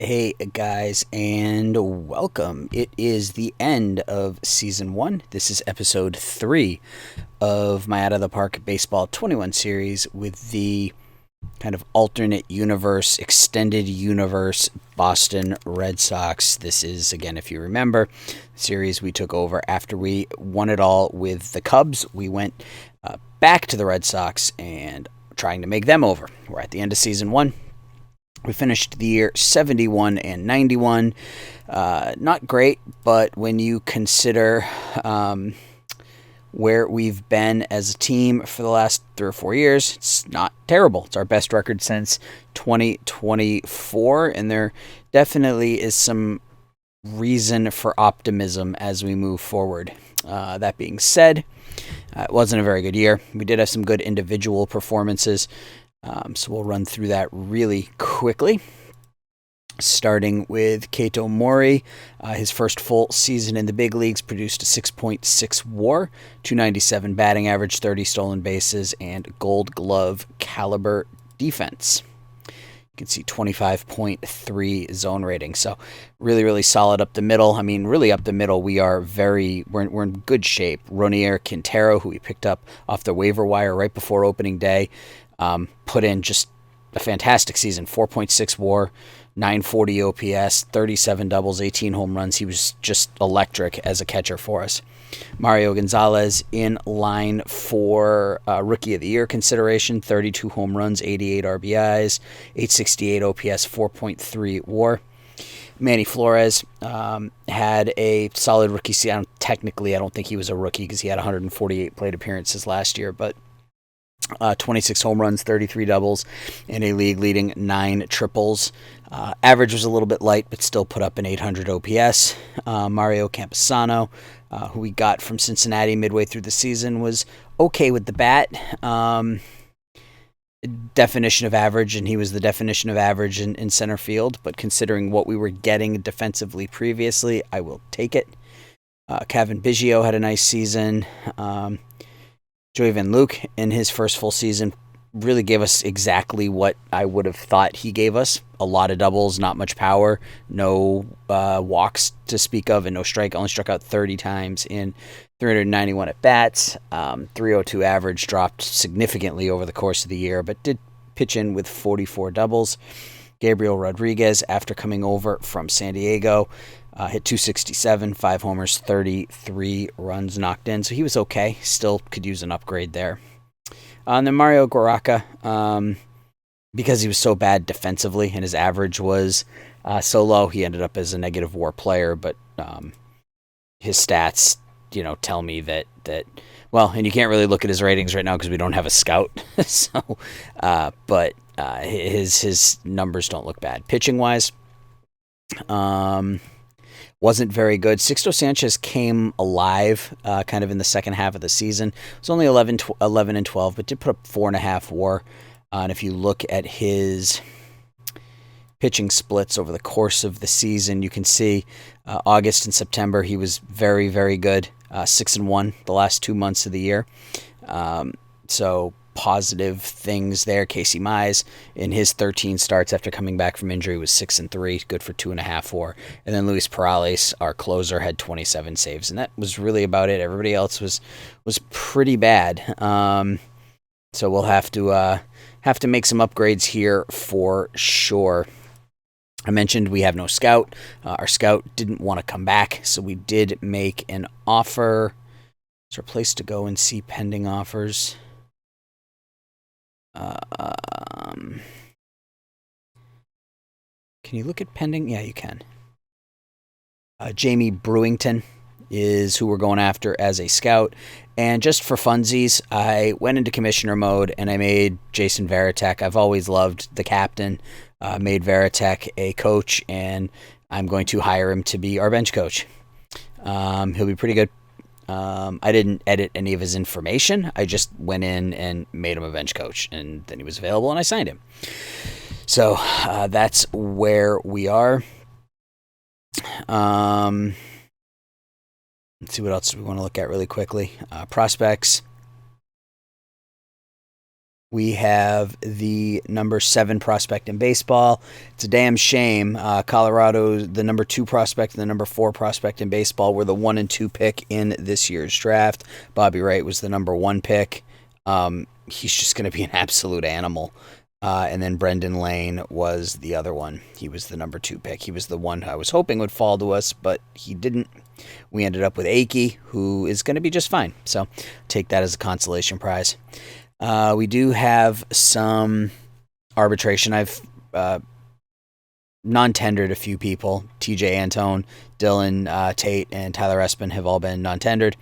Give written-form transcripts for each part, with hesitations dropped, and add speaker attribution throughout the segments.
Speaker 1: Hey guys, and welcome. It is the end of season one. This is episode 3 of my Out of the Park Baseball 21 series with the kind of alternate universe, extended universe Boston Red Sox. This is, again, if you remember, the series we took over after we won it all with the Cubs. We went back to the Red Sox and trying to make them over. We're at the end of season one. We finished the year 71 and 91. Not great, but when you consider where we've been as a team for the last 3 or 4 years, it's not terrible. It's our best record since 2024, and there definitely is some reason for optimism as we move forward. That being said, it wasn't a very good year. We did have some good individual performances. So we'll run through that really quickly, starting with Keito Mori. His first full season in the big leagues produced a 6.6 WAR, 297 batting average, 30 stolen bases, and Gold Glove caliber defense. You can see 25.3 zone rating. So really, really solid up the middle. I mean, really up the middle, we're in good shape. Ronier Quintero, who we picked up off the waiver wire right before opening day, put in just a fantastic season. 4.6 WAR, 940 OPS, 37 doubles, 18 home runs. He was just electric as a catcher for us. Mario Gonzalez in line for Rookie of the Year consideration. 32 home runs, 88 RBIs, 868 OPS, 4.3 WAR. Manny Flores had a solid rookie season. Technically, I don't think he was a rookie because he had 148 plate appearances last year, but 26 home runs, 33 doubles, and a league-leading 9 triples. Average was a little bit light, but still put up an 800 OPS. Mario Campusano, who we got from Cincinnati midway through the season, was okay with the bat. Definition of average, and he was the definition of average in center field, but considering what we were getting defensively previously, I will take it. Kevin Biggio had a nice season. Joey Van Luke, in his first full season, really gave us exactly what I would have thought he gave us. A lot of doubles, not much power, no walks to speak of, and no strike. Only struck out 30 times in 391 at-bats. 302 average, dropped significantly over the course of the year, but did pitch in with 44 doubles. Gabriel Rodriguez, after coming over from San Diego, hit 267, 5 homers, 33 runs knocked in. So he was okay. Still could use an upgrade there. And then Mario Guaraca, because he was so bad defensively and his average was so low, he ended up as a negative WAR player. But his stats, tell me that well, and you can't really look at his ratings right now because we don't have a scout. So, but his numbers don't look bad. Pitching wise, wasn't very good. Sixto Sanchez came alive kind of in the second half of the season. It was only 11 and 12, but did put up 4.5 WAR. And if you look at his pitching splits over the course of the season, you can see August and September he was very, very good. 6-1 the last 2 months of the year. So positive things there. Casey Mize in his 13 starts after coming back from injury was 6-3, good for 2.5 WAR. And then Luis Perales, our closer, had 27 saves, and that was really about it. Everybody else was pretty bad. So we'll have to make some upgrades here for sure. I mentioned we have no scout. Our scout didn't want to come back, so we did make an offer. Is there a place to go and see pending offers? Can you look at pending? Yeah, you can. Jamie Brewington is who we're going after as a scout. And just for funsies, I went into commissioner mode and I made Jason Varitek. I've always loved the captain. Made Varitek a coach, and I'm going to hire him to be our bench coach. He'll be pretty good. I didn't edit any of his information. I just went in and made him a bench coach, and then he was available, and I signed him. So that's where we are. Let's see what else we want to look at really quickly. Prospects. We have the number 7 prospect in baseball. It's a damn shame. Colorado, the number 2 prospect and the number 4 prospect in baseball, were the 1 and 2 pick in this year's draft. Bobby Wright was the number 1 pick. He's just going to be an absolute animal. And then Brendan Lane was the other one. He was the number 2 pick. He was the one I was hoping would fall to us, but he didn't. We ended up with Akey, who is going to be just fine. So take that as a consolation prize. We do have some arbitration. I've non-tendered a few people. TJ Antone, Dylan Tate, and Tyler Espin have all been non-tendered.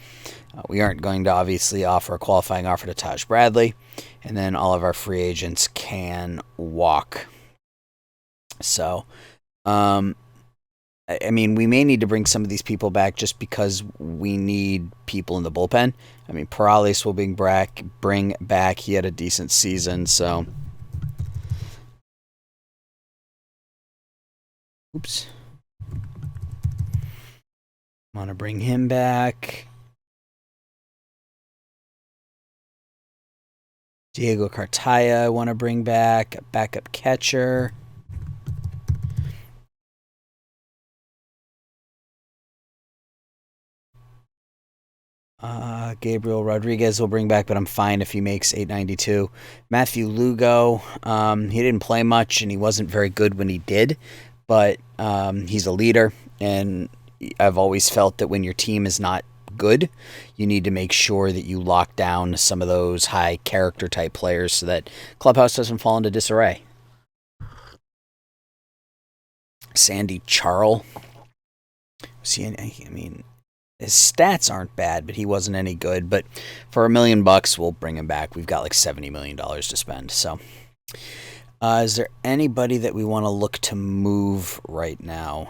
Speaker 1: We aren't going to obviously offer a qualifying offer to Taj Bradley. And then all of our free agents can walk. So, I mean, we may need to bring some of these people back just because we need people in the bullpen. I mean, Perales will bring back. He had a decent season, so. Oops. Want to bring him back. Diego Cartaya I want to bring back. A backup catcher. Gabriel Rodriguez will bring back, but I'm fine if he makes 892. Matthew Lugo, he didn't play much, and he wasn't very good when he did, but he's a leader, and I've always felt that when your team is not good, you need to make sure that you lock down some of those high character type players so that clubhouse doesn't fall into disarray. Sandy Charles. I mean, his stats aren't bad, but he wasn't any good. But for $1 million, we'll bring him back. We've got like $70 million to spend. So, is there anybody that we want to look to move right now?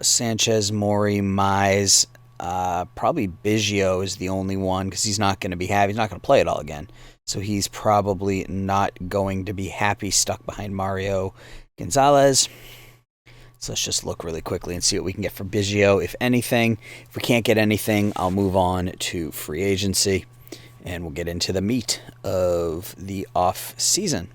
Speaker 1: Sanchez, Maury, Mize. Probably Biggio is the only one because he's not going to be happy. He's not going to play it all again. So he's probably not going to be happy stuck behind Mario Gonzalez. So let's just look really quickly and see what we can get for Biggio, if anything. If we can't get anything, I'll move on to free agency, and we'll get into the meat of the off-season.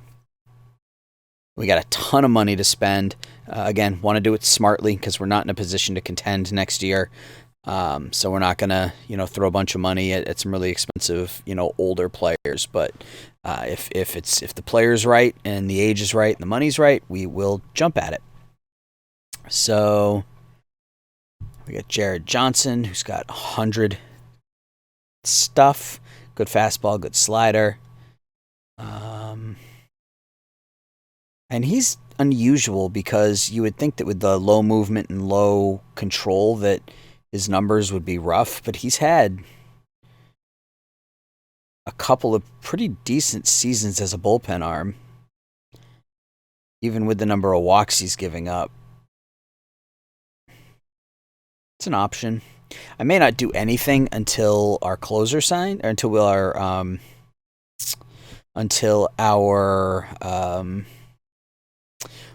Speaker 1: We got a ton of money to spend. Again, want to do it smartly because we're not in a position to contend next year. So we're not going to, throw a bunch of money at some really expensive, older players. But if the player's right and the age is right and the money's right, we will jump at it. So we got Jared Johnson, who's got 100 stuff. Good fastball, good slider. And he's unusual because you would think that with the low movement and low control that his numbers would be rough, but he's had a couple of pretty decent seasons as a bullpen arm, even with the number of walks he's giving up. It's an option. I may not do anything until our closer sign, or until our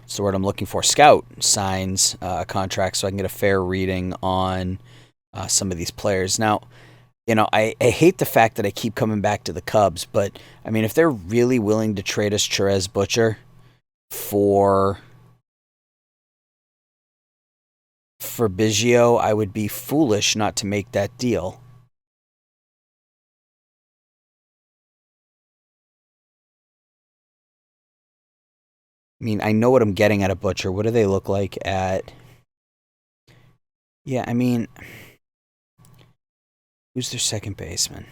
Speaker 1: what's the word I'm looking for? Scout signs a contract, so I can get a fair reading on some of these players. Now, I hate the fact that I keep coming back to the Cubs, but I mean, if they're really willing to trade us Cherez Butcher for Biggio, I would be foolish not to make that deal. I mean, I know what I'm getting at a Butcher. What do they look like at? Yeah, I mean, who's their second baseman?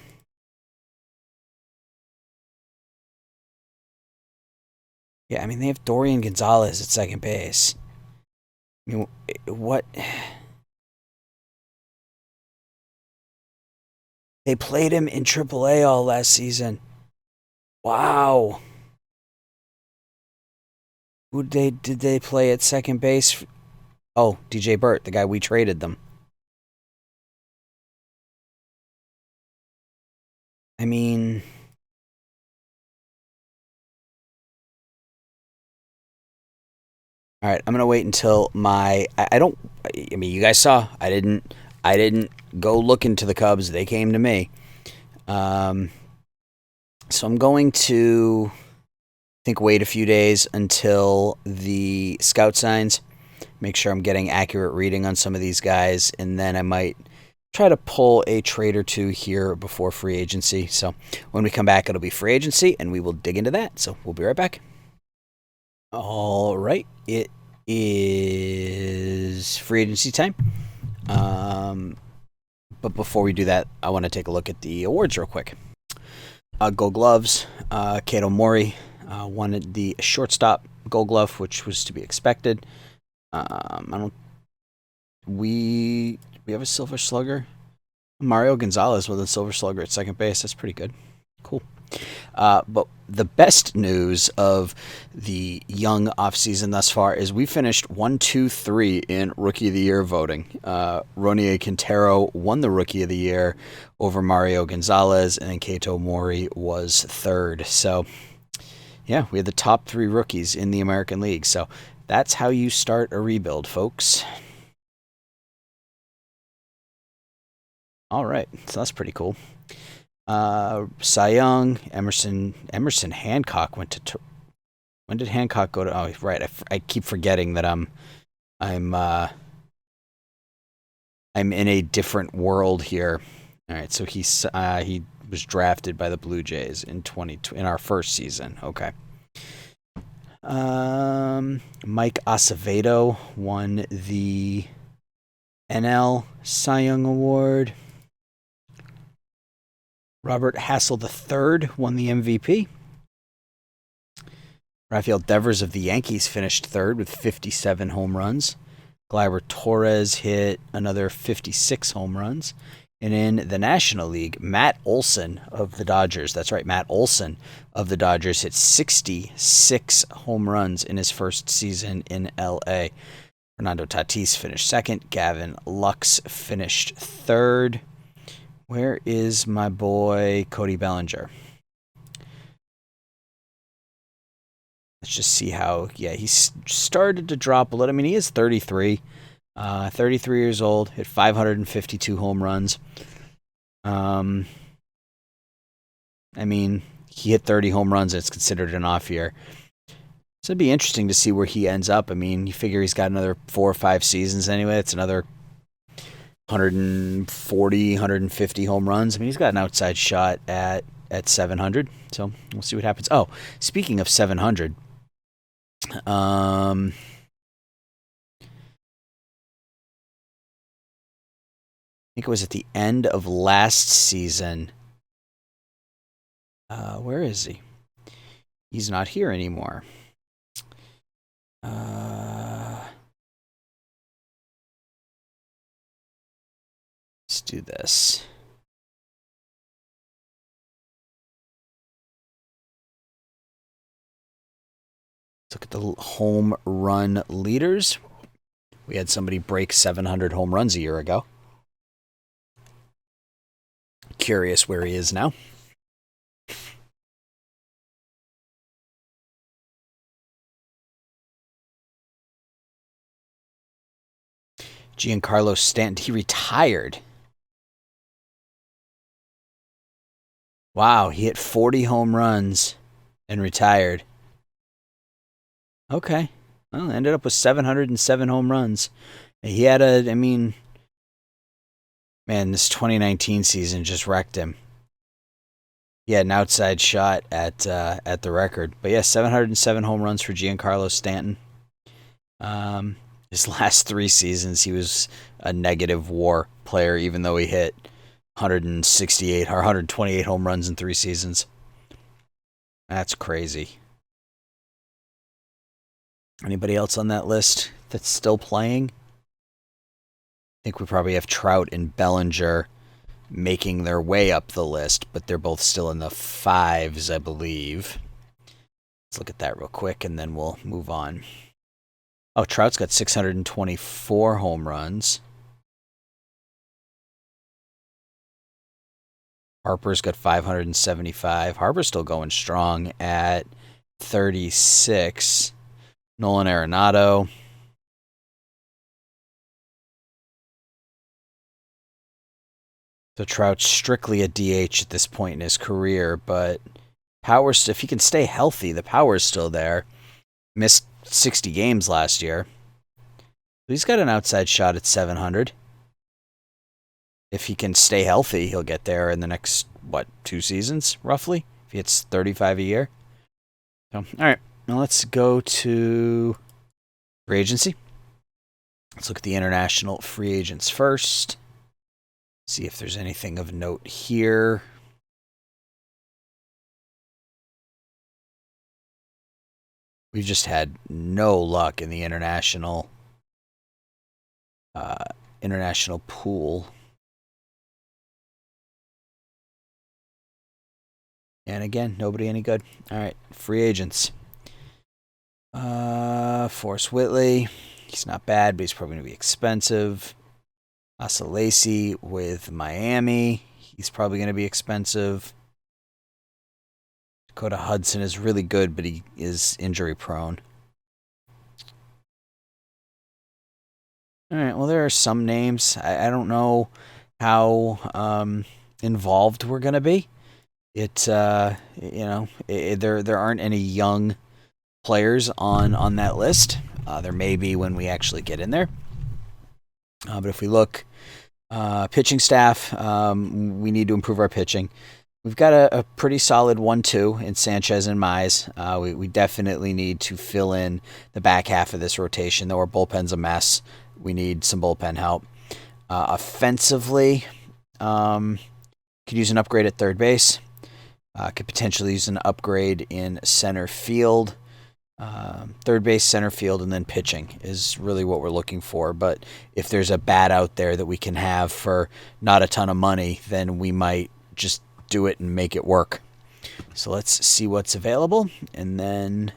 Speaker 1: Yeah, I mean, they have Dorian Gonzalez at second base. I mean, what? They played him in AAA all last season. Wow. Who did they play at second base? Oh, DJ Burt, the guy we traded them. I mean, all right, I'm gonna wait until I mean, you guys saw I didn't go looking to the Cubs. They came to me. So I'm going to wait a few days until the scout signs. Make sure I'm getting accurate reading on some of these guys, and then I might try to pull a trade or two here before free agency. So when we come back, it'll be free agency, and we will dig into that. So we'll be right back. All right, it is free agency time. But before we do that, I want to take a look at the awards real quick. Gold Gloves. Kato Mori won the shortstop Gold Glove, which was to be expected. We have a Silver Slugger. Mario Gonzalez with a Silver Slugger at second base. That's pretty good. Cool. But the best news of the young offseason thus far is we finished 1, 2, 3 in Rookie of the Year voting. Ronier Quintero won the Rookie of the Year over Mario Gonzalez, and then Kato Mori was third. So, yeah, we had the top 3 rookies in the American League. So that's how you start a rebuild, folks. All right, so that's pretty cool. Cy Young, Emerson Hancock went to. When did Hancock go to? Oh, right. I keep forgetting that I'm in a different world here. All right, so he was drafted by the Blue Jays in our first season. Okay. Mike Acevedo won the NL Cy Young Award. Robert Hassel III won the MVP. Rafael Devers of the Yankees finished third with 57 home runs. Gleyber Torres hit another 56 home runs. And in the National League, Matt Olson of the Dodgers, that's right, Matt Olson of the Dodgers hit 66 home runs in his first season in LA. Fernando Tatis finished second. Gavin Lux finished third. Where is my boy Cody Bellinger? Let's just see how, he started to drop a little. I mean, he is 33. 33 years old, hit 552 home runs. I mean, he hit 30 home runs, and it's considered an off year. So it'd be interesting to see where he ends up. I mean, you figure he's got another 4 or 5 seasons anyway. It's another 140, 150 home runs. I mean, he's got an outside shot at 700. So we'll see what happens. Oh, speaking of 700, I think it was at the end of last season. Where is he? He's not here anymore. Let's do this. Let's look at the home run leaders. We had somebody break 700 home runs a year ago. Curious where he is now. Giancarlo Stanton, he retired. Wow, he hit 40 home runs and retired. Okay. Well, ended up with 707 home runs. He had man, this 2019 season just wrecked him. He had an outside shot at the record. But yeah, 707 home runs for Giancarlo Stanton. His last 3 seasons, he was a negative WAR player, even though he hit 168 or 128 home runs in 3 seasons. That's crazy. Anybody else on that list that's still playing? I think we probably have Trout and Bellinger making their way up the list, but they're both still in the 5s, I believe. Let's look at that real quick, and then we'll move on. Oh, Trout's got 624 home runs. Harper's got 575. Harper's still going strong at 36. Nolan Arenado. So Trout's strictly a DH at this point in his career, but power's, if he can stay healthy, the power's still there. Missed 60 games last year. He's got an outside shot at 700. If he can stay healthy, he'll get there in the next, 2 seasons, roughly? If he hits 35 a year. So, all right, now let's go to free agency. Let's look at the international free agents first. See if there's anything of note here. We've just had no luck in the international pool. And again, nobody any good. All right, free agents. Forrest Whitley. He's not bad, but he's probably going to be expensive. Asa Lacy with Miami. He's probably going to be expensive. Dakota Hudson is really good, but he is injury prone. All right, well, there are some names. I don't know how involved we're going to be. There aren't any young players on that list. There may be when we actually get in there. But if we look, pitching staff, we need to improve our pitching. We've got a pretty solid 1-2 in Sanchez and Mize. We definitely need to fill in the back half of this rotation, though our bullpen's a mess. We need some bullpen help. Offensively, could use an upgrade at third base. Could potentially use an upgrade in center field. Third base, center field, and then pitching is really what we're looking for. But if there's a bat out there that we can have for not a ton of money, then we might just do it and make it work. So let's see what's available, and then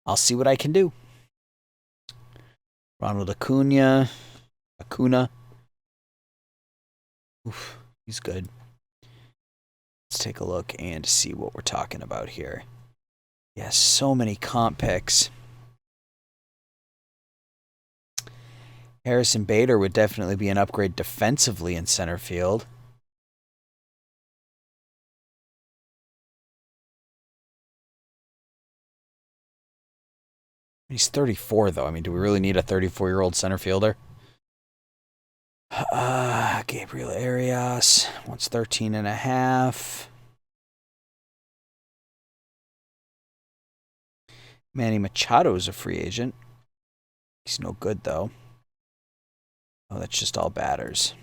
Speaker 1: I'll see what I can do. Ronald Acuna. Oof, he's good. Let's take a look and see what we're talking about here. Yeah, so many comp picks. Harrison Bader would definitely be an upgrade defensively in center field. He's 34, though. I mean, do we really need a 34-year-old center fielder? Gabriel Arias wants 13.5. Manny Machado's a free agent. He's no good, though. Oh, that's just all batters.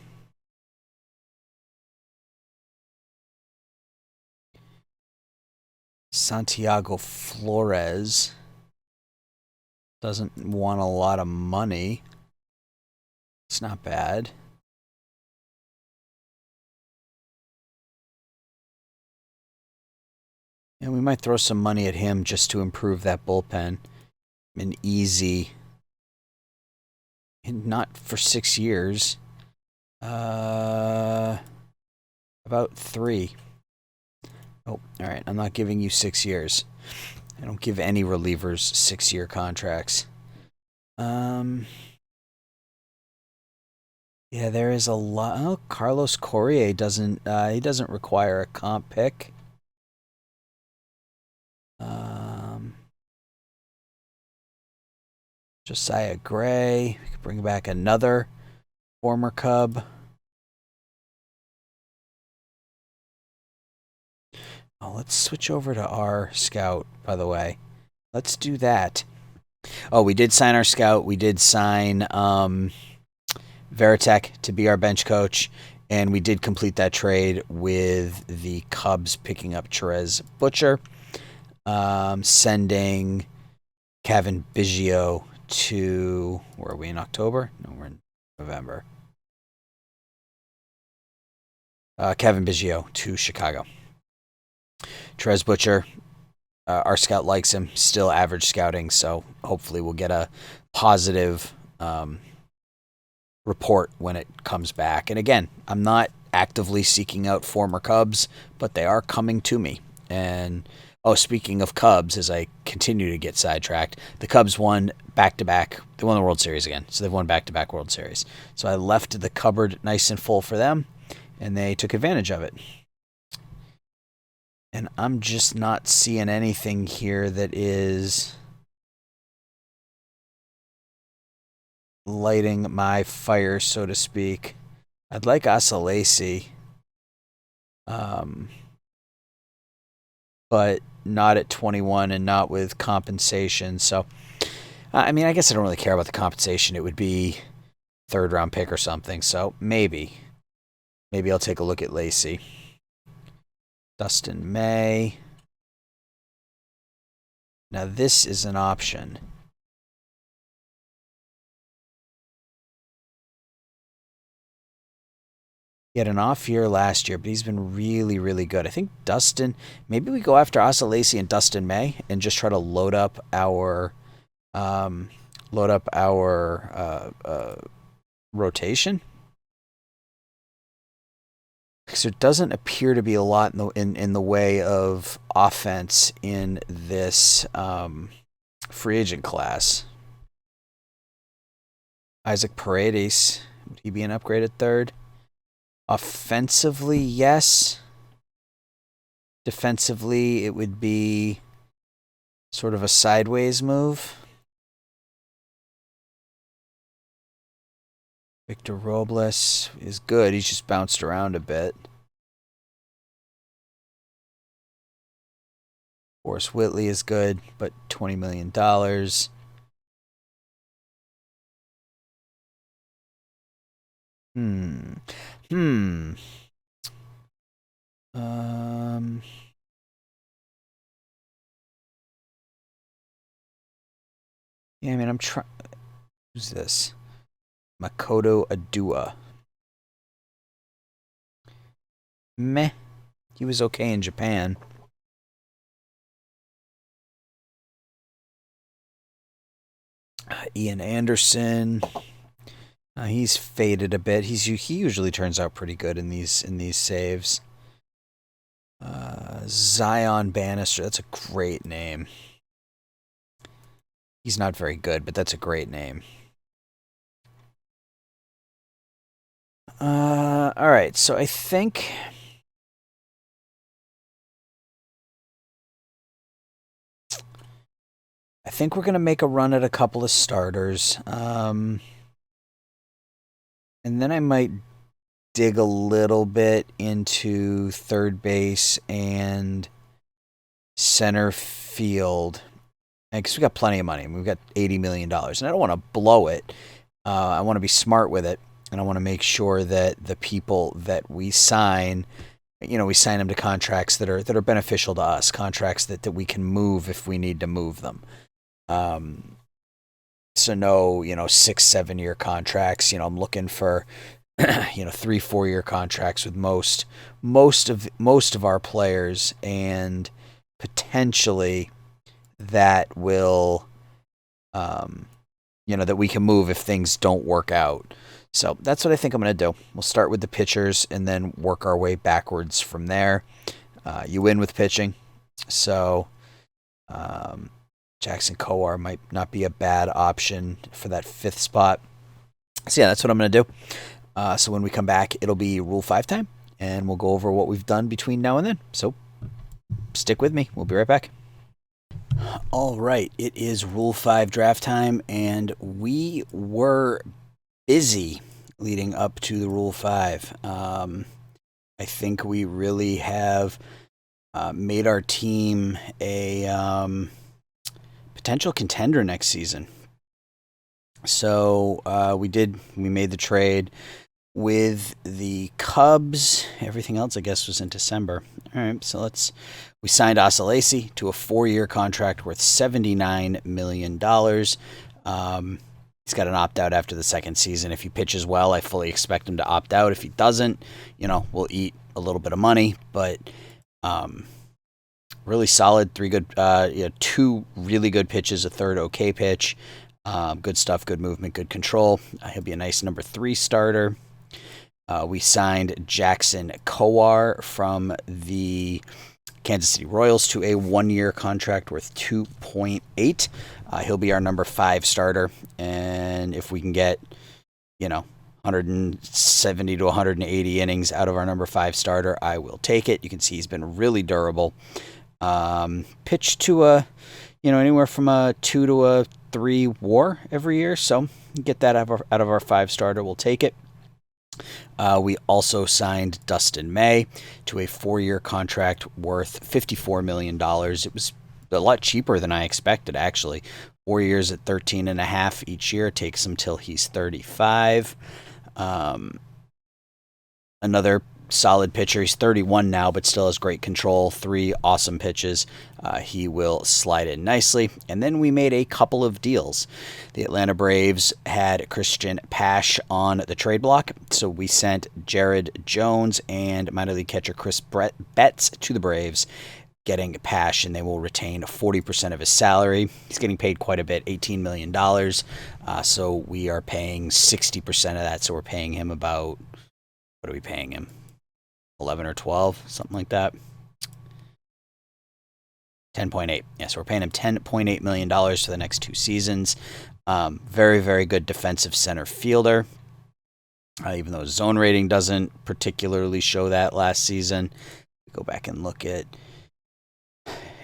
Speaker 1: Santiago Flores doesn't want a lot of money. It's not bad. And we might throw some money at him just to improve that bullpen. An easy, and not for 6 years. About 3. Oh, all right. I'm not giving you 6 years. I don't give any relievers 6-year contracts. Yeah, there is a lot. Oh, Carlos Correa doesn't require a comp pick. Josiah Gray. We could bring back another former Cub. Oh, let's switch over to our scout, by the way. Let's do that. Oh, we did sign our scout. We did sign Veritek to be our bench coach. And we did complete that trade with the Cubs picking up Cherez Butcher. Sending Kevin Biggio to... Where are we, in October? No, we're in November. Kevin Biggio to Chicago. Cherez Butcher, our scout likes him. Still average scouting, so hopefully we'll get a positive report when it comes back. And again, I'm not actively seeking out former Cubs, but they are coming to me. And, speaking of Cubs, as I continue to get sidetracked, the Cubs won back-to-back. They won the World Series again, so they've won back-to-back World Series. So I left the cupboard nice and full for them. and they took advantage of it. And I'm just not seeing anything here that is lighting my fire, so to speak. I'd like Asalasi, but not at 21 and not with compensation. So, I mean, I guess I don't really care about the compensation. It would be third round pick or something. So maybe I'll take a look at Lacey. Dustin May. Now this is an option. He had an off year last year, but he's been really, really good. I think Dustin, maybe we go after Asa Lacey and Dustin May and just try to load up our rotation. Because there doesn't appear to be a lot in the way of offense in this free agent class. Isaac Paredes, would he be an upgraded third? Offensively, yes. Defensively, it would be sort of a sideways move. Victor Robles is good. He's just bounced around a bit. Forrest Whitley is good, but $20 million. Yeah, I mean, I'm trying. Who's this? Makoto Adua. Meh. He was okay in Japan. Ian Anderson. He's faded a bit. He usually turns out pretty good in these saves. Zion Bannister. That's a great name. He's not very good, but that's a great name. All right. So I think we're gonna make a run at a couple of starters. And then I might dig a little bit into third base and center field. Because we got plenty of money. We've got $80 million. And I don't want to blow it. I want to be smart with it. And I want to make sure that the people that we sign, we sign them to contracts that are beneficial to us, contracts that we can move if we need to move them. So no, 6-7 year contracts. I'm looking for 3-4 year contracts with most of our players, and potentially that will that we can move if things don't work out. So that's what I think I'm going to do. We'll start with the pitchers and then work our way backwards from there. You win with pitching, so Jackson Kowar might not be a bad option for that fifth spot. So yeah, that's what I'm going to do. So when we come back, it'll be Rule 5 time, and we'll go over what we've done between now and then. So stick with me. We'll be right back. All right, it is Rule 5 draft time, and we were busy leading up to the Rule 5. I think we really have made our team a potential contender next season. So we made the trade with the Cubs. Everything else, I guess, was in December. All right, so we signed Asa Lacey to a 4-year contract worth $79 million. He's got an opt-out after the second season. If he pitches well, I fully expect him to opt out. If he doesn't, we'll eat a little bit of money. But really solid, 2 really good pitches, a third okay pitch. Good stuff, good movement, good control. He'll be a nice number 3 starter. We signed Jackson Kowar from the Kansas City Royals to a 1-year contract worth $2.8. He'll be our number 5 starter. And if we can get, 170 to 180 innings out of our number 5 starter. I will take it. You can see he's been really durable. Pitched to a, anywhere from a 2 to a 3 WAR every year. So get that out of our 5 starter. We'll take it. We also signed Dustin May to a 4-year contract worth $54 million. It was a lot cheaper than I expected, actually. 4 years at 13.5 each year takes him till he's 35. Another solid pitcher. He's 31 now, but still has great control. 3 awesome pitches. He will slide in nicely. And then we made a couple of deals. The Atlanta Braves had Christian Pash on the trade block, so we sent Jared Jones and minor league catcher Chris Betts to the Braves, getting Pash, and they will retain 40% of his salary. He's getting paid quite a bit, $18 million. So we are paying 60% of that. So we're paying him about, what are we paying him? 11 or 12, something like that. 10.8. Yes, we're paying him $10.8 million for the next 2 seasons. Very, very good defensive center fielder. Even though his zone rating doesn't particularly show that last season. Go back and look at...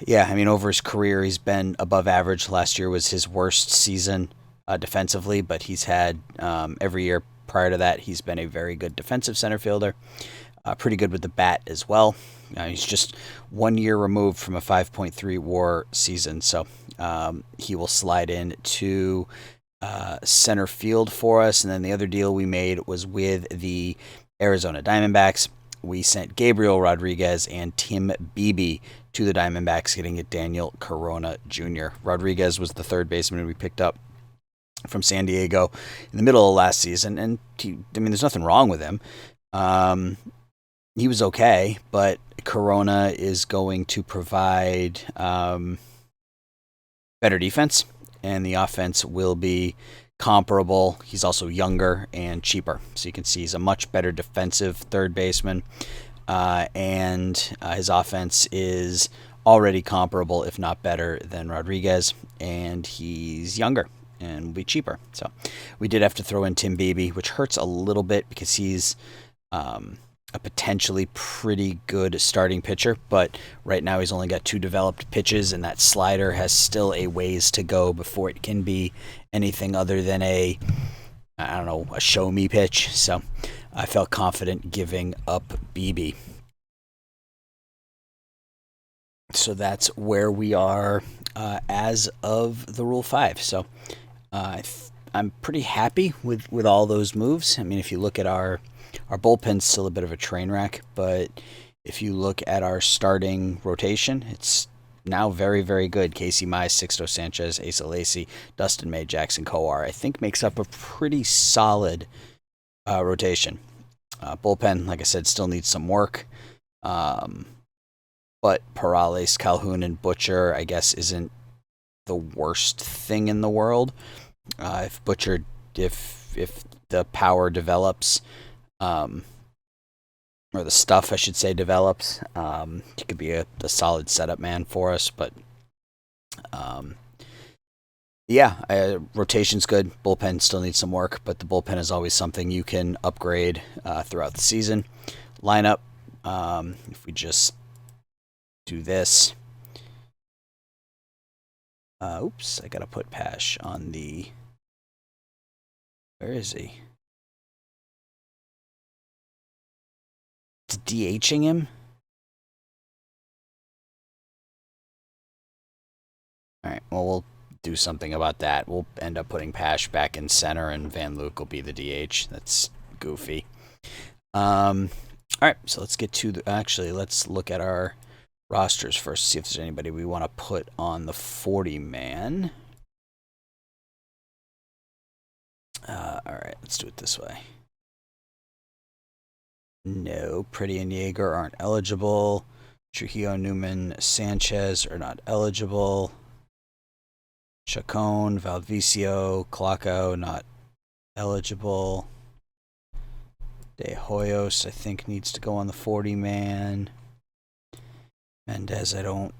Speaker 1: Yeah, I mean, over his career, he's been above average. Last year was his worst season defensively, but he's had every year prior to that, he's been a very good defensive center fielder. Pretty good with the bat as well. He's just 1 year removed from a 5.3 WAR season, so he will slide in to center field for us. And then the other deal we made was with the Arizona Diamondbacks. We sent Gabriel Rodriguez and Tim Beebe to the Diamondbacks, getting it Daniel Corona Jr. Rodriguez was the third baseman we picked up from San Diego in the middle of last season, and there's nothing wrong with him. He was okay, but Corona is going to provide better defense, and the offense will be comparable. He's also younger and cheaper, so you can see he's a much better defensive third baseman, and his offense is already comparable, if not better, than Rodriguez, and he's younger and will be cheaper. So we did have to throw in Tim Beebe, which hurts a little bit because he's a potentially pretty good starting pitcher, but right now he's only got 2 developed pitches, and that slider has still a ways to go before it can be anything other than a show me pitch. So I felt confident giving up Beebe. So that's where we are as of the Rule 5. So I'm pretty happy with all those moves. I mean, if you look at our bullpen's still a bit of a train wreck, but if you look at our starting rotation, it's now very, very good. Casey Mize, Sixto Sanchez, Asa Lacy, Dustin May, Jackson Kowar, I think makes up a pretty solid rotation. Bullpen, like I said, still needs some work. But Perales, Calhoun, and Butcher, I guess, isn't the worst thing in the world. If the power develops, or the stuff, I should say, develops, he could be a solid setup man for us. But rotation's good. Bullpen still needs some work, but the bullpen is always something you can upgrade throughout the season. Lineup, if we just do this. Oops, I gotta put Pash on the... Where is he? It's DHing him? Alright, well, we'll do something about that. We'll end up putting Pash back in center, and Van Luke will be the DH. That's goofy. Alright, so let's get to the... Actually, let's look at our rosters first, see if there's anybody we want to put on the 40-man. Alright, let's do it this way. No, Pretty and Yeager aren't eligible. Trujillo, Newman, Sanchez are not eligible. Chacon, Valdvicio, Claco not eligible. De Hoyos, I think, needs to go on the 40-man. Mendez, not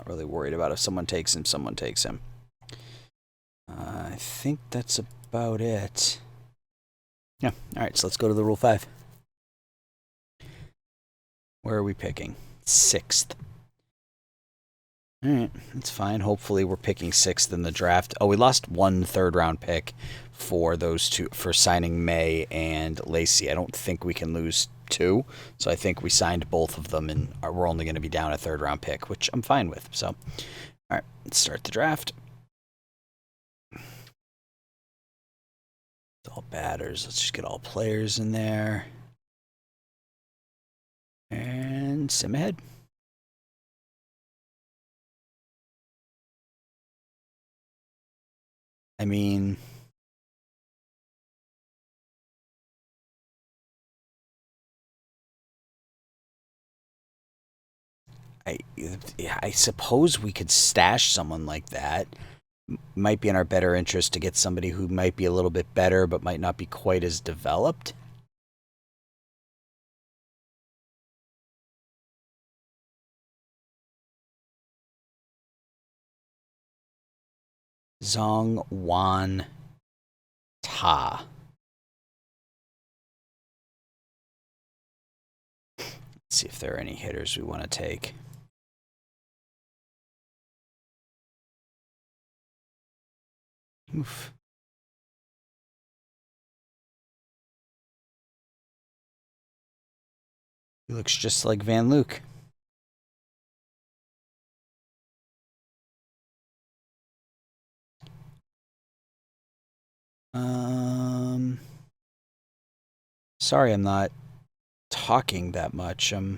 Speaker 1: really worried about. If someone takes him, someone takes him. I think that's about it. Yeah. All right, so let's go to the Rule 5. Where are we picking? 6th. All right, that's fine. Hopefully we're picking 6th in the draft. Oh, we lost 1 third-round pick for those two, for signing May and Lacey. I don't think we can lose 2, so I think we signed both of them, and we're only going to be down a third-round pick, which I'm fine with. So, all right, let's start the draft. It's all batters. Let's just get all players in there. And sim ahead. I mean, I suppose we could stash someone like that. Might be in our better interest to get somebody who might be a little bit better but might not be quite as developed. Zong Wan Ta. Let's see if there are any hitters we want to take. Oof. He looks just like Van Luke. Sorry I'm not talking that much. I'm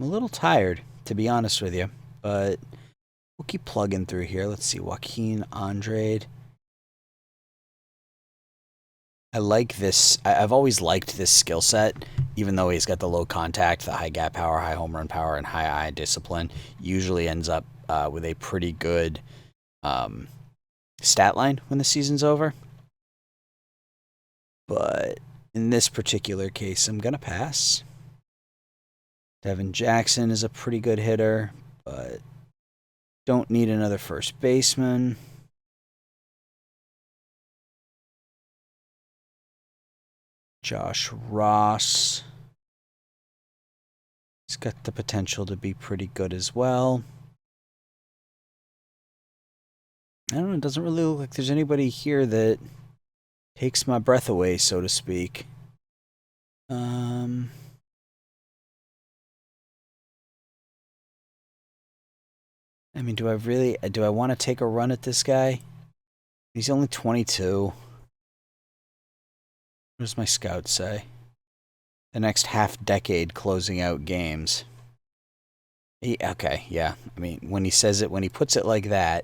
Speaker 1: a little tired, to be honest with you, but we'll keep plugging through here. Let's see, Joaquin Andrade. I like this. I've always liked this skill set, even though he's got the low contact, the high gap power, high home run power, and high eye discipline. Usually ends up with a pretty good stat line when the season's over. But in this particular case, I'm going to pass. Devin Jackson is a pretty good hitter, but don't need another first baseman. Josh Ross. He's got the potential to be pretty good as well. I don't know, it doesn't really look like there's anybody here that takes my breath away, so to speak. I mean, do I want to take a run at this guy? He's only 22. What does my scout say? The next half decade closing out games. Okay, yeah. I mean, when he puts it like that,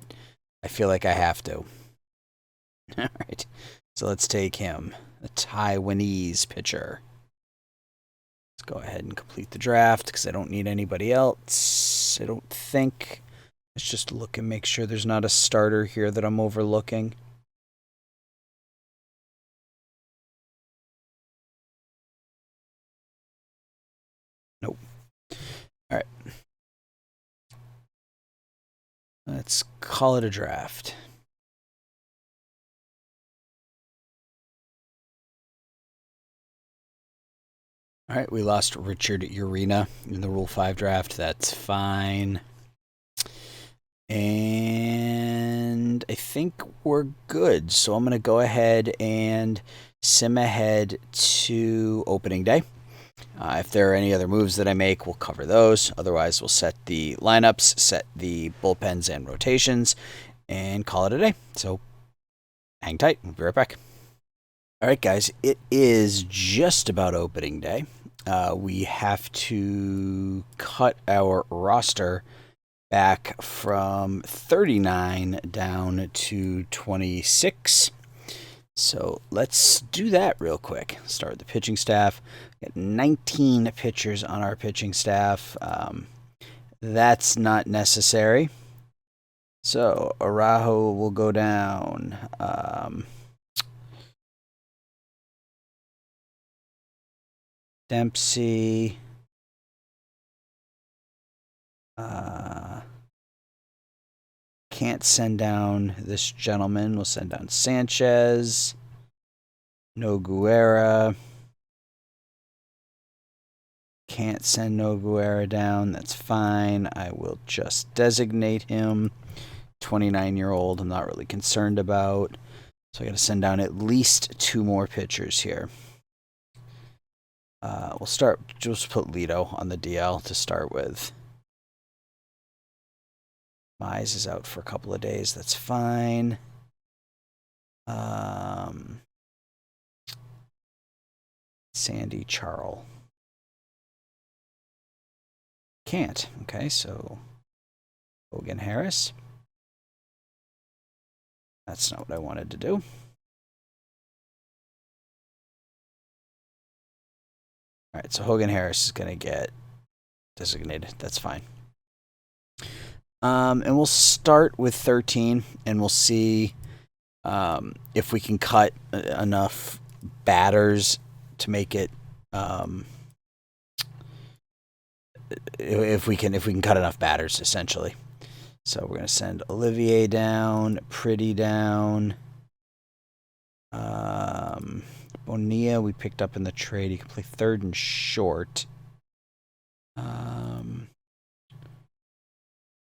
Speaker 1: I feel like I have to. All right. So let's take him, a Taiwanese pitcher. Let's go ahead and complete the draft because I don't need anybody else. I don't think. Let's just look and make sure there's not a starter here that I'm overlooking. Nope. All right. Let's call it a draft. All right, we lost Richard Urena in the Rule 5 draft. That's fine. And I think we're good. So I'm going to go ahead and sim ahead to opening day. If there are any other moves that I make, we'll cover those. Otherwise, we'll set the lineups, set the bullpens and rotations, and call it a day. So hang tight. We'll be right back. All right, guys. It is just about opening day. We have to cut our roster back from 39 down to 26. So let's do that real quick. Start with the pitching staff. Got 19 pitchers on our pitching staff. That's not necessary. So Araujo will go down. Dempsey. Can't send down this gentleman. We'll send down Sanchez. Noguera. Can't send Noguera down. That's fine. I will just designate him. 29-year-old I'm not really concerned about. So I got to send down at least 2 more pitchers here. We'll start, just put Lito on the DL to start with. Mize is out for a couple of days. That's fine. Sandy Charles. Can't. Okay, so Hogan Harris. That's not what I wanted to do. All right, so Hogan Harris is going to get designated. That's fine. And we'll start with 13, and we'll see if we can cut enough batters to make it. If we can cut enough batters, essentially. So we're going to send Olivier down, Pretty down. Bonilla we picked up in the trade. He can play third and short.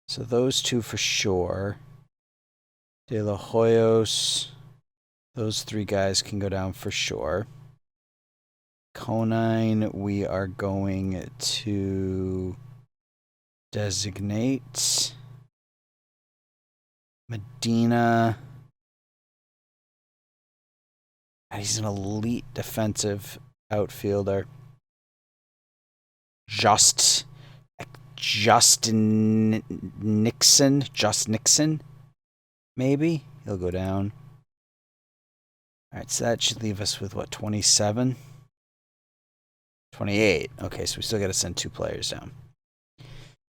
Speaker 1: So those 2 for sure. De La Hoyos. Those 3 guys can go down for sure. Conine we are going to designate. Medina. He's an elite defensive outfielder. Justin Nixon, maybe? He'll go down. All right, so that should leave us with, what, 27? 28. Okay, so we still got to send 2 players down.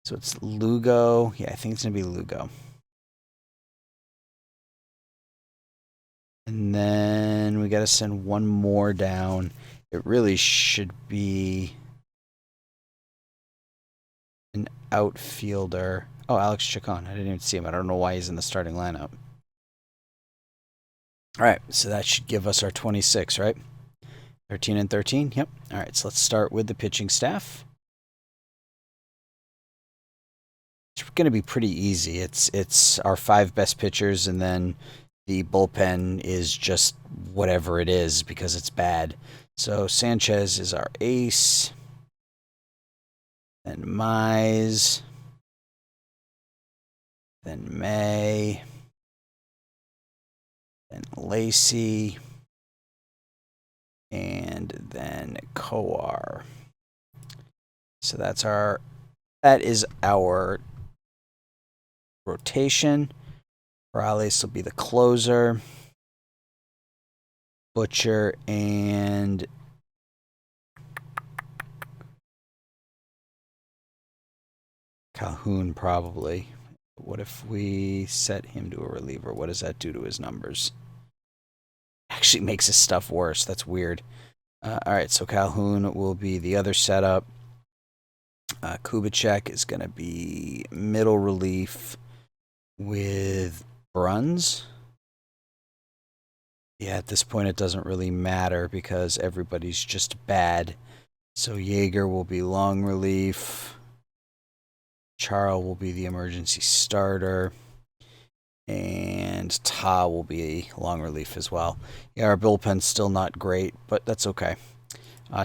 Speaker 1: So it's Lugo. Yeah, I think it's going to be Lugo. And then we got to send 1 more down. It really should be an outfielder. Oh, Alex Chacon. I didn't even see him. I don't know why he's in the starting lineup. All right, so that should give us our 26, right? 13 and 13. Yep. All right, so let's start with the pitching staff. It's going to be pretty easy. It's our 5 best pitchers, and then the bullpen is just whatever it is because it's bad. So Sanchez is our ace. Then Mize. Then May. Then Lacey. And then Coar. So that is our rotation. Morales will be the closer. Butcher and Calhoun probably. What if we set him to a reliever? What does that do to his numbers? Actually makes his stuff worse. That's weird. All right, so Calhoun will be the other setup. Kubicek is going to be middle relief with Bruns. Yeah, at this point it doesn't really matter because everybody's just bad. So Yeager will be long relief. Charles will be the emergency starter. And Ta will be long relief as well. Yeah, our bullpen's still not great, but that's okay.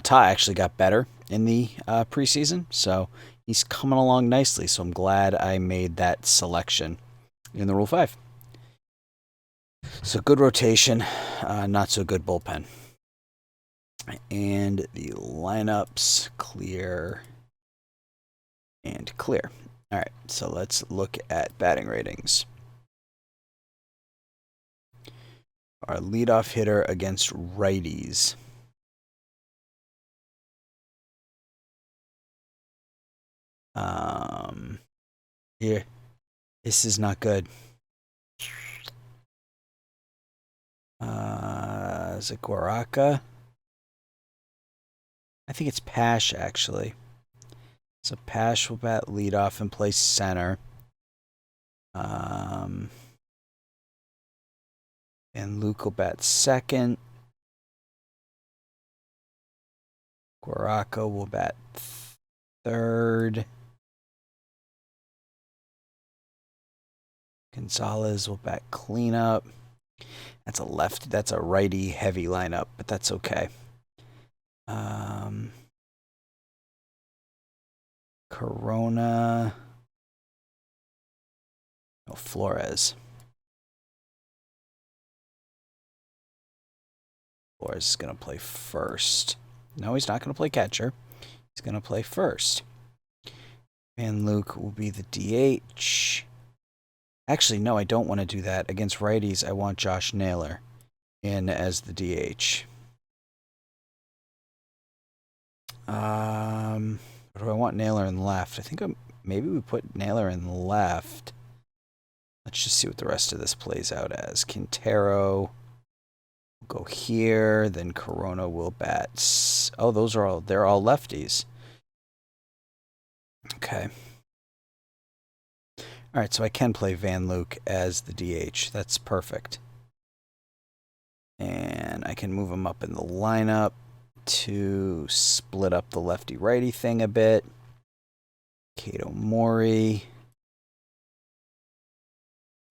Speaker 1: Ta actually got better in the preseason, so he's coming along nicely. So I'm glad I made that selection in the Rule 5. So good rotation, not so good bullpen. And the lineups, clear and clear. All right, so let's look at batting ratings. Our leadoff hitter against righties. Here, this is not good. Is it Guaraca? I think it's Pash, actually. So Pash will bat leadoff and play center. And Luke will bat second. Guaraco will bat third. Gonzalez will bat cleanup. That's a left. That's a righty heavy lineup, but that's okay. Corona. Oh, Flores. Flores is going to play first. No, he's not going to play catcher. He's going to play first. And Luke will be the DH. Actually, no, I don't want to do that. Against righties, I want Josh Naylor in as the DH. What do I want Naylor in left? I think maybe we put Naylor in left. Let's just see what the rest of this plays out as. Quintero will go here. Then Corona will bat. Oh, they're all lefties. Okay. All right, so I can play Van Luke as the DH. That's perfect. And I can move him up in the lineup to split up the lefty-righty thing a bit. Kato Mori.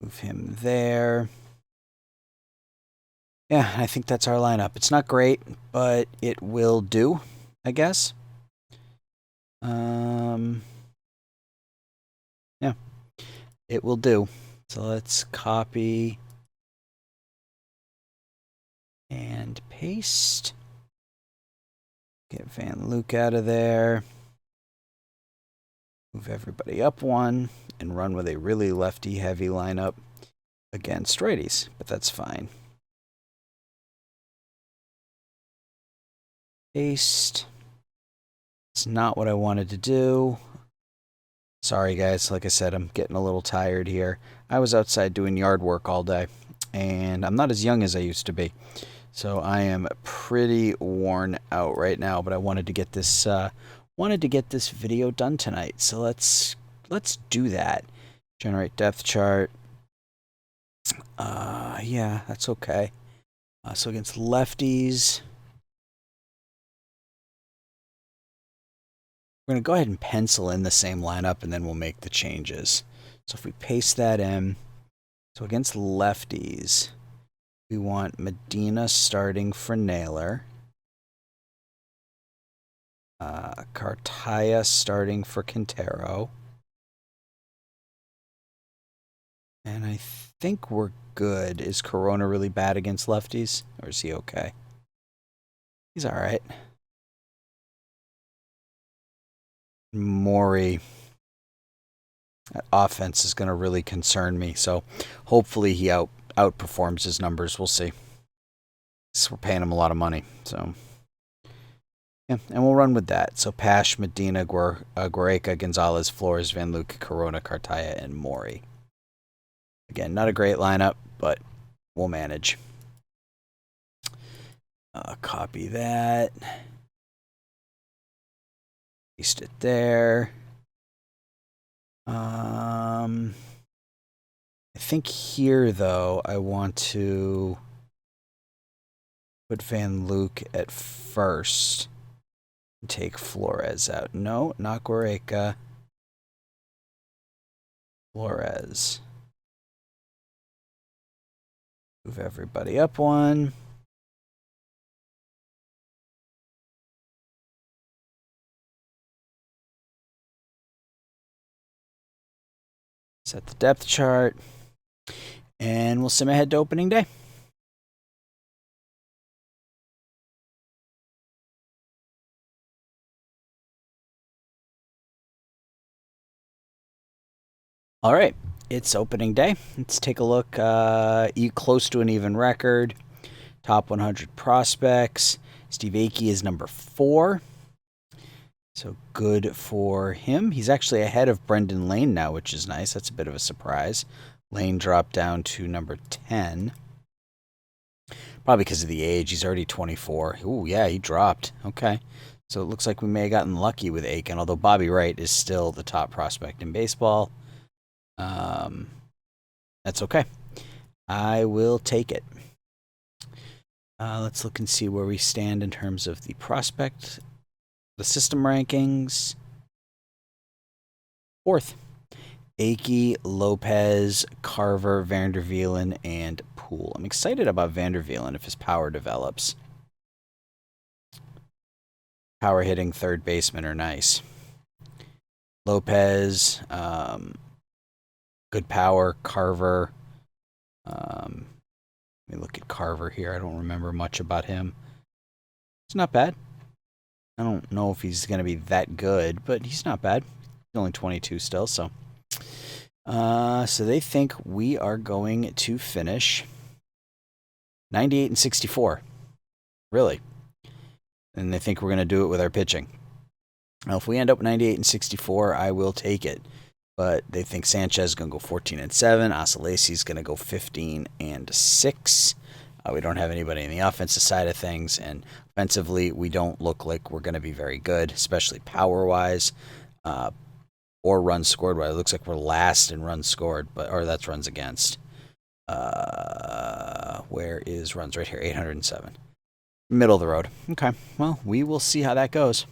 Speaker 1: Move him there. Yeah, I think that's our lineup. It's not great, but it will do, I guess. Yeah, it will do. So let's copy and paste. Get Van Luke out of there. Move everybody up one and run with a really lefty-heavy lineup against righties, but that's fine. Paste. It's not what I wanted to do. Sorry, guys. Like I said, I'm getting a little tired here. I was outside doing yard work all day, and I'm not as young as I used to be. So I am pretty worn out right now, but I wanted to get this video done tonight. So let's do that. Generate depth chart. Yeah, that's okay. So against lefties, we're going to go ahead and pencil in the same lineup, and then we'll make the changes. So if we paste that in, so against lefties, we want Medina starting for Naylor. Cartaya starting for Quintero. And I think we're good. Is Corona really bad against lefties? Or is he okay? He's all right. Maury. That offense is going to really concern me. So hopefully he outperforms his numbers. We'll see. We're paying him a lot of money. So yeah, and we'll run with that. So Pash, Medina, Guareca, Gonzalez, Flores, Van Luke, Corona, Cartaya, and Maury. Again, not a great lineup, but we'll manage. Copy that. Paste it there. I think here, though, I want to put Van Luke at first and take Flores out. No, not Guareca. Flores. Move everybody up one. Set the depth chart. And we'll sim ahead to opening day. All right, it's opening day. Let's take a look. Close to an even record. Top 100 prospects. Steve Akey is number 4. So good for him. He's actually ahead of Brendan Lane now, which is nice. That's a bit of a surprise. Lane dropped down to number 10. Probably because of the age. He's already 24. Ooh, yeah, he dropped. Okay. So it looks like we may have gotten lucky with Aiken, although Bobby Wright is still the top prospect in baseball. That's okay. I will take it. Let's look and see where we stand in terms of the prospect the system rankings. 4th. Akey, Lopez, Carver, Vanderveelen, and Poole. I'm excited about Vanderveelen if his power develops. Power hitting third basemen are nice. Lopez, good power. Carver. Let me look at Carver here. I don't remember much about him. It's not bad. I don't know if he's going to be that good, but he's not bad. He's only 22 still, so. So they think we are going to finish 98 and 64. Really. And they think we're going to do it with our pitching. Now, if we end up 98 and 64, I will take it. But they think Sanchez is going to go 14 and 7. Asalesi is going to go 15 and 6. We don't have anybody in the offensive side of things, and offensively, we don't look like we're going to be very good, especially power-wise or runs scored. It looks like we're last in runs scored, or that's runs against. Where is runs? Right here, 807. Middle of the road. Okay, well, we will see how that goes.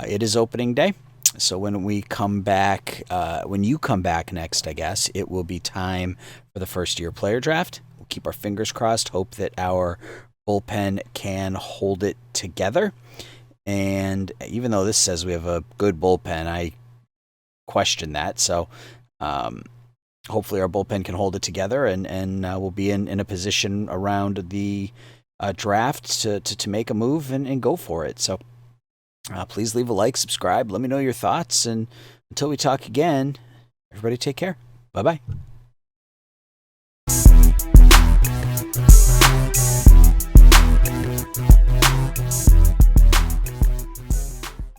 Speaker 1: It is opening day, so when we come back, when you come back next, I guess, it will be time for the first-year player draft. We'll keep our fingers crossed, hope that our bullpen can hold it together. And even though this says we have a good bullpen, I question that. So hopefully our bullpen can hold it together, and we'll be in a position around the draft to make a move and go for it. So please leave a like, subscribe, let me know your thoughts, and until we talk again, everybody take care. Bye-bye.